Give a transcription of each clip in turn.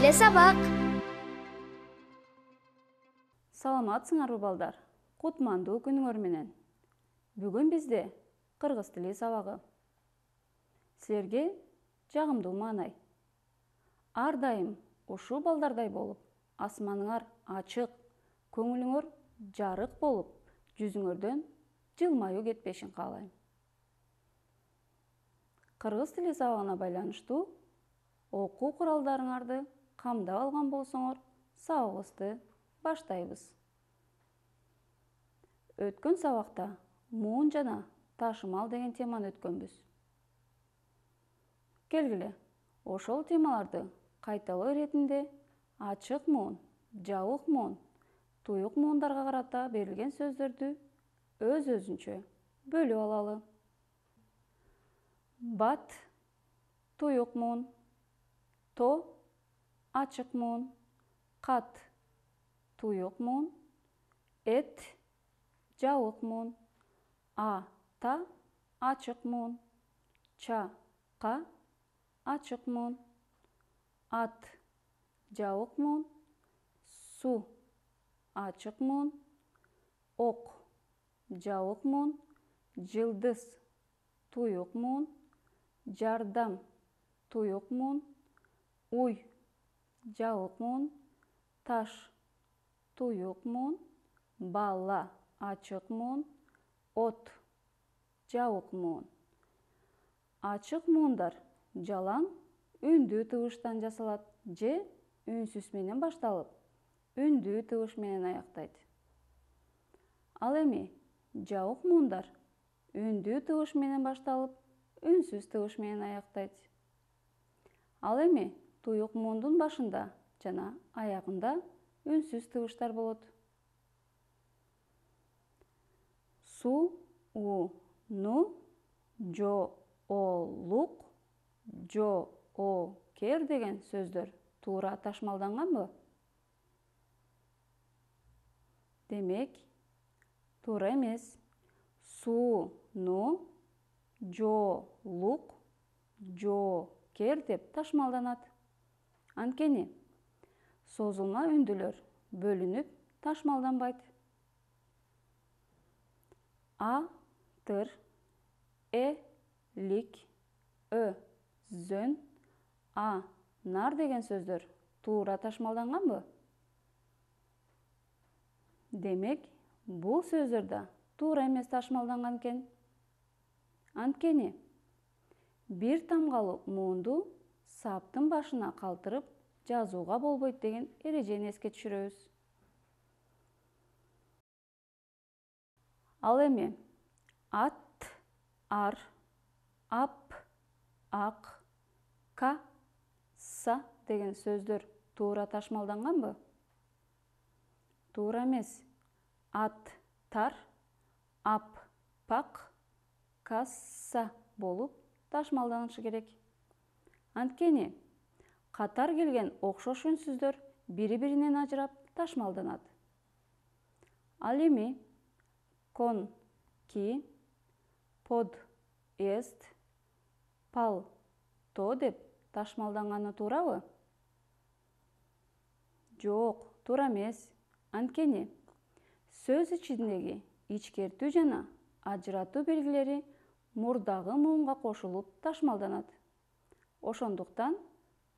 тиле сабак. Саламатсыңарбы балдар? Кутмандуу күнүңөр менен. Бүгүн бизде кыргыз тили сабагы. Силерге жагымдуу маанай. Ар дайым ушул балдардай болуп, асманыңар ачык, көңүлүңөр жарык болуп, жүзүңөрдөн жылмаюу кетпешин каалайм. Кыргыз тили сабагына байланыштуу окуу куралдарыңарды камдап алган болсоңор, сабагыбызды баштайбыз. Өткөн сабакта муун жана ташымал деген теманы өткөнбүз. Келгиле, ошол темаларды кайталоо иретинде ачык муун, жабык муун, туюк муундарга карата берилген сөздөрдү өз-өзүнчө бөлүп алалы. Бат – туюк муун, то – ачык муун, кат – туюк муун, эт – жабык муун, та – ачык муун, ка – ачык муун, ат – жабык муун, су – ачык муун, ок – жабык муун, жылдыз – туюк муун, жардам – туюк муун, уй – жабык муун, таш – туюк муун, бала – ачык муун, от – жабык муун. Ачык муундар жалаң үндүү тыбыштан жасалат же үнсүз менен башталып, үндүү тыбыш менен аяктайт. Ал эми жабык муундар үндүү тыбыш менен башталып, үнсүз тыбыш менен аяктайт. Ал эми туюк муундун башында жана аягында үнсүз тыбыштар болот. Су, у, ну, жо, олук, жо, кер деген сөздөр туура ташмалданганбы? Демек, туура эмес. Су, ну, жо, лук, жо, кер деп ташмалданат. Анткени созулма үндүлөр бөлүнүп ташмалданбайт. Тыр, лик, зөн, нар деген сөздөр туура ташмалданганбы? Демек, бул сөздөр да туура эмес ташмалданган экен. Анткени бир тамгалуу муунду саптын башына калтырып жазууга болбойт деген эрежени эске түшүрөбүз. Ал эми ат, ар, ап, ак, ка, са деген сөздөр туура ташмалданганбы? Туура эмес. Ат, тар, ап, пак, касса болуп ташмалданышы керек. Анткени катар келген окшош үнсүздөр бири-биринен ажырап ташмалданат. Ал эми кон, ки, под, эст, пал, то деп ташмалданганы туурабы? Жок, туура эмес. Анткени сөз ичиндеги ичкертүү жана ажыратуу белгилери мурдагы муунга кошулуп ташмалданат. Ошондуктан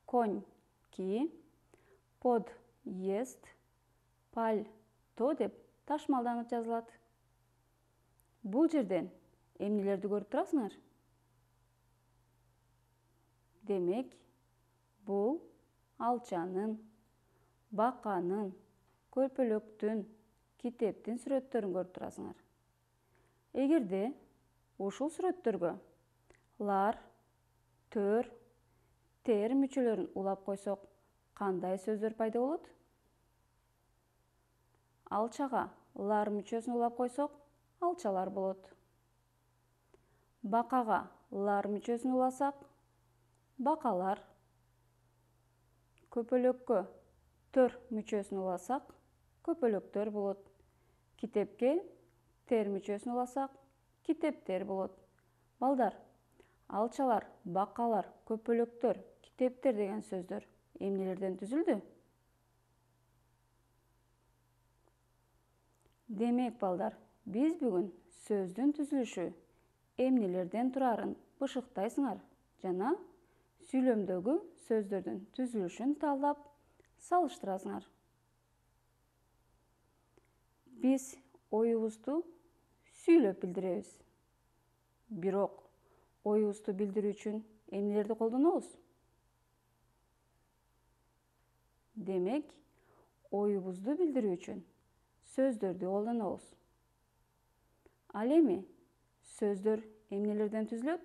конь, ки, под, ест, паль, то деп ташмалданып жазылат. Бул жерден эмнелерди көрүп турасыңар? Демек, бул алчанын, баканын, көпөлөктүн, китептин сүрөттөрүн көрүп турасыңар. Эгерде ушул сүрөттөргө лар, төр, тер мүчөлөрүн улап койсок, кандай сөздөр пайда болот? Алчага лар мүчөсүн улап койсок, алчалар болот. Бакага лар мүчөсүн уласак, бакалар. Көпөлөккө төр мүчөсүн уласак, көпөлөктөр болот. Китепке тер мүчөсүн уласак, китептер болот. Балдар, алчалар, бакалар, көпөлөктөр, китептер деген сөздөр эмнелерден түзүлдү? Демек балдар, биз бүгүн сөздүн түзүлүшү эмнелерден турарын бышыктайсыңар жана сүйлөмдөгү сөздөрдүн түзүлүшүн талдап салыштырасыңар. Биз оюбузду сүйлөп билдиребиз. Бирок оюбузду билдирүү үчүн эмнелерди колдонобуз? Демек, оюбузду билдирүү үчүн сөздөрдү колдонобуз. Ал эми сөздөр эмнелерден түзүлөт?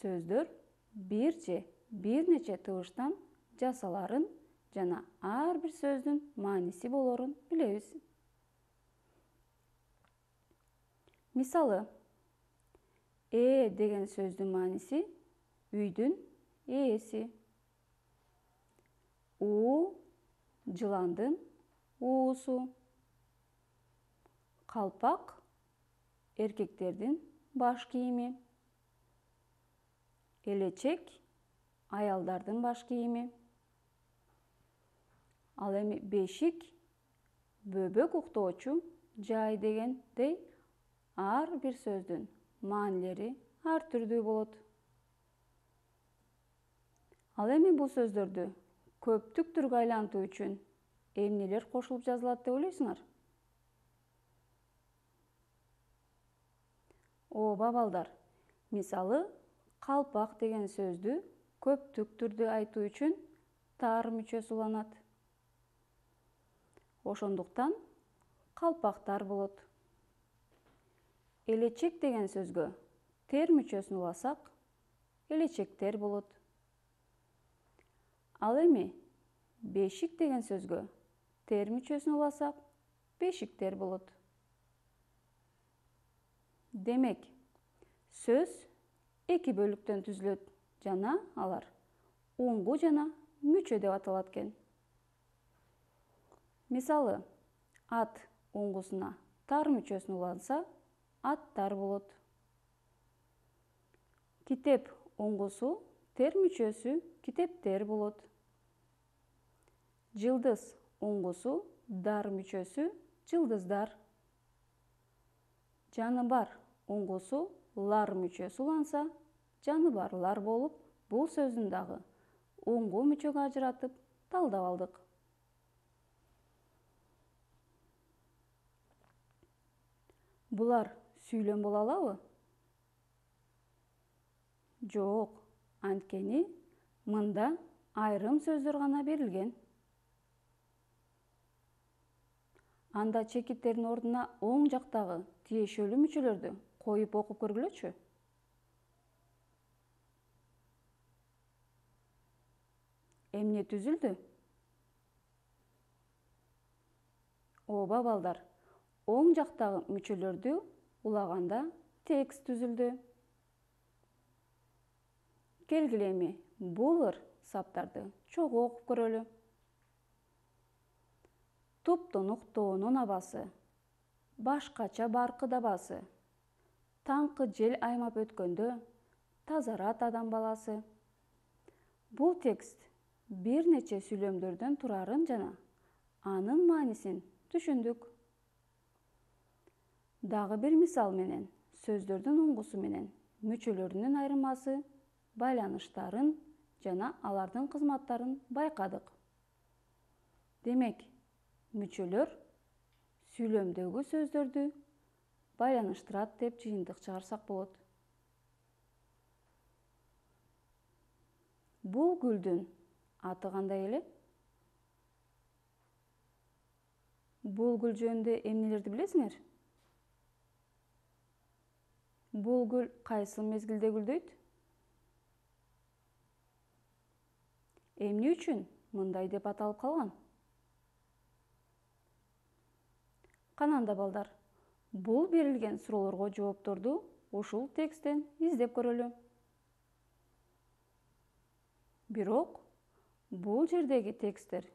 Сөздөр бир же бир нече тыбыштан жасаларын жана ар бир сөздүн мааниси болорун билебиз. Мисалы, деген сөздүн мааниси үйдүн ээси. Жыландын уусу. Калпак эркектердин баш кийими. Элечек аялдардын баш кийими. Ал эми бешик бөбөк уктоочу жай дегендей ар бир сөздүн маанилери ар түрдүү болот. Ал эми бул сөздөрдү көптүк түргө айлантуу үчүн эмнелер кошулуп жазылат деп ойлойсуңар? Ооба балдар, мисалы, калпак деген сөздү көптүк түрдө айтуу үчүн тар мүчөсү уланат. Ошондуктан калпактар болот. Элечек деген сөзгө тер мүчөсүн уласак, элечектер болот. Ал эми бешик деген сөзгө тер мүчөсүн уласак, бешиктер болот. Демек, сөз эки бөлүктөн түзүлөт жана алар уңгу жана мүчө деп аталат экен. Мисалы, ат уңгусуна тар мүчөсүн уланса, аттар болот. Китеп уңгусу тер мүчөсү китептер болот. Жылдыз уңгусу дар мүчөсү жылдыздар. Жаныбар уңгусу лар мүчөсү уланса, жаныбарлар болуп, бул сөздүн дагы уңгу мүчөгө ажыратып талдап алдык. Булар сүйлөм боло алабы? Жок, анткени мында айрым сөздөр гана берилген. Анда чекиттердин ордуна оң жактагы тиешелүү мүчөлөрдү коюп окуп көргүлөчү. Эмне түзүлдү? Ооба балдар, оң жактагы мүчөлөрдү улаганда текст түзүлдү. Келгиле эми бул саптарды чогуу окуп көрөлү. Туптун уктоонун абасы, башкача баркыдабасы, таңкы жел аймап өткөндө тазарат адам баласы. Бул текст бир нече сүйлөмдөрдөн турарын жана анын маанисин түшүндүк. Дагы бир мисал менен сөздөрдүн уңгусу менен мүчөлөрүнүн айырмасы, байланыштарын жана алардын кызматтарын байкадык. Демек, мүчөлөр сүйлөмдөгү сөздөрдү байланыштырат деп жыйынтык чыгарсак болот. Бул гүлдүн аты кандай эле? Бул гүл жөнүндө эмнелерди билесиңер? Бул гүл кайсы мезгилде гүлдөйт? Эмне үчүн мындай деп аталып калган? Кананда балдар, бул берилген суроолорго жоопторду ушул тексттен издеп көрөлү. Бирок, бул жердеги тексттер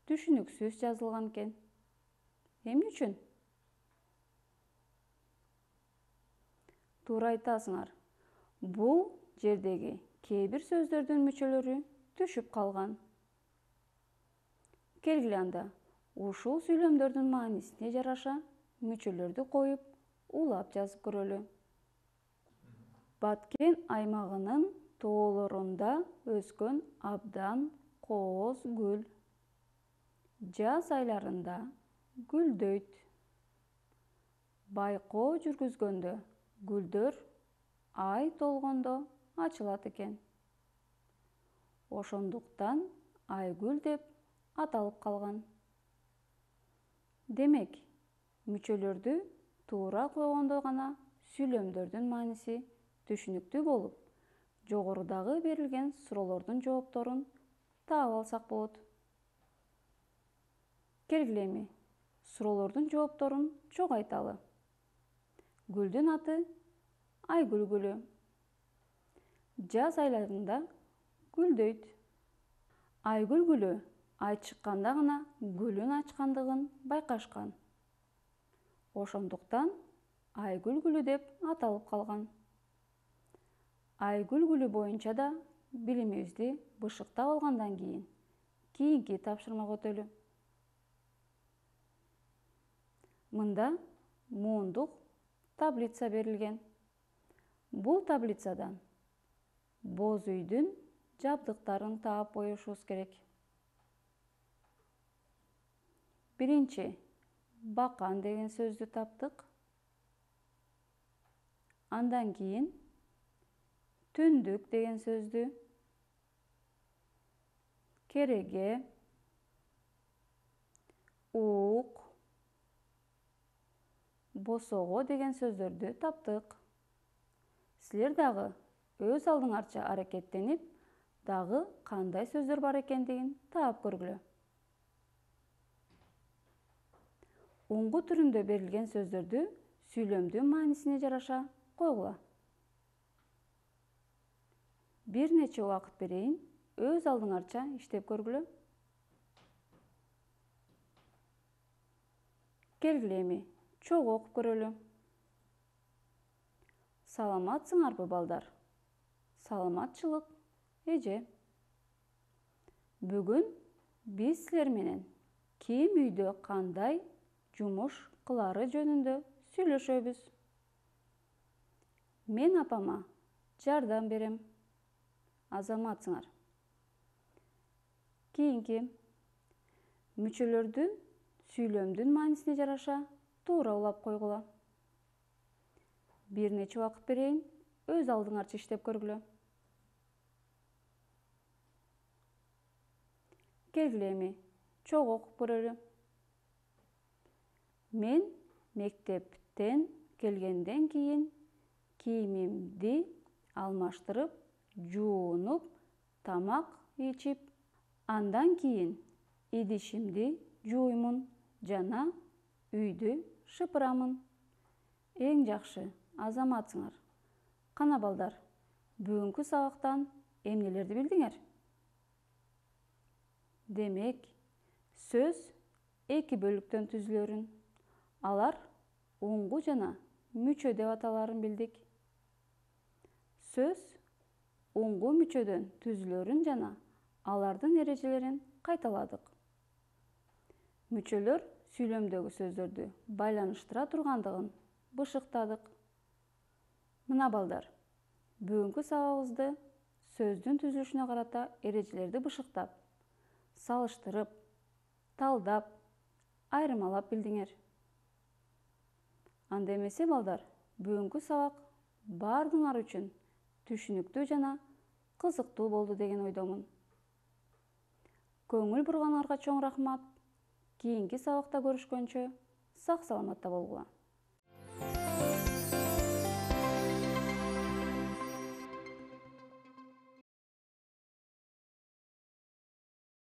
түшүнүксүз жазылган экен. Эмне үчүн? Туура айтасыңар. Бул жердеги кээ бир сөздөрдүн мүчөлөрү түшүп калган. Келгиле анда ушул сүйлөмдөрдүн маанисине жараша мүчөлөрдү коюп улап жазып көрөлү. Баткен аймагынын тоолорунда өскөн абдан кооз гүл. Жаз айларында гүлдөйт. Байкоо жүргүзгөндө гүлдөр ай толгондо ачылат экен. Ошондуктан айгүл деп аталып калган. Демек, мүчөлөрдү туура койгондо гана сүйлөмдөрдүн мааниси түшүнүктүү болуп, жогорудагы берилген суроолордун жоопторун таап алсак болот. Келгиле эми суроолордун жоопторун чогайталы. Гүлдүн аты айгүл гүлү. Жаз айларында гүлдөйт. Айгүл гүлү ай чыкканда гана гүлүн ачкандыгын байкашкан. Ошондуктан айгүл гүлү деп аталып калган. Айгүл гүлү боюнча да билимибизди бышыктап алгандан кийин кийинки тапшырмага өтөлү. Мында муундук таблица берилген. Бул таблицадан боз үйдүн жабдыктарын таап коюшубуз керек. Биринчи бакан деген сөздү таптык. Андан кийин түндүк деген сөздү, кереге, уук, босого деген сөздөрдү таптык. Силер дагы өз алдыңарча аракеттенип, дагы кандай сөздөр бар экендигин таап көргүлө. Уңгу түрүндө берилген сөздөрдү сүйлөмдүн маанисине жараша койгула. Бир нече убакыт берейин, өз алдыңарча иштеп көргүлө. Келгиле эми чогуу окуп көрөлү. Саламатсыңарбы, балдар? Саламатчылык, эже. Бүгүн биз силер менен ким үйдө кандай жумуш кылары жөнүндө сүйлөшөбүз. Мен апама жардам берем. Азаматсыңар. Кийинки мүчөлөрдү сүйлөмдүн маанисине жараша туура улап койгула. Бир нече убакыт берейин, өз алдыңарча иштеп көргүлө. Келгиле эми чогуу окуп көрөлү. Мен мектептен келгенден кийин кийимимди алмаштырып, жуунуп, тамак ичип, андан кийин идишимди жууймун жана үйдү шыпырамын. Эң жакшы, азаматсыңар. Кана балдар, бүгүнкү сабактан эмнелерди билдиңер? Демек, сөз эки бөлүктөн түзүлөрүн, алар уңгу жана мүчө деп аталарын билдик. Сөз уңгу мүчөдөн түзүлөрүн жана алардын эрежелерин кайталадык. Мүчөлөр сүйлөмдөгү сөздөрдү байланыштыра тургандыгын бышыктадык. Мына балдар, бүгүнкү сабагыбызды сөздүн түзүлүшүнө карата эрежелерди бышыктап, салыштырып, талдап, айырмалап билдиңер. Анда эмесе балдар, бүгүнкү сабак баардыгыңар үчүн түшүнүктүү жана кызыктуу болду деген ойдомун. Көңүл бурганыңарга чоң рахмат. Кийинки сабакта көрүшкөнчө сак саламатта болгула.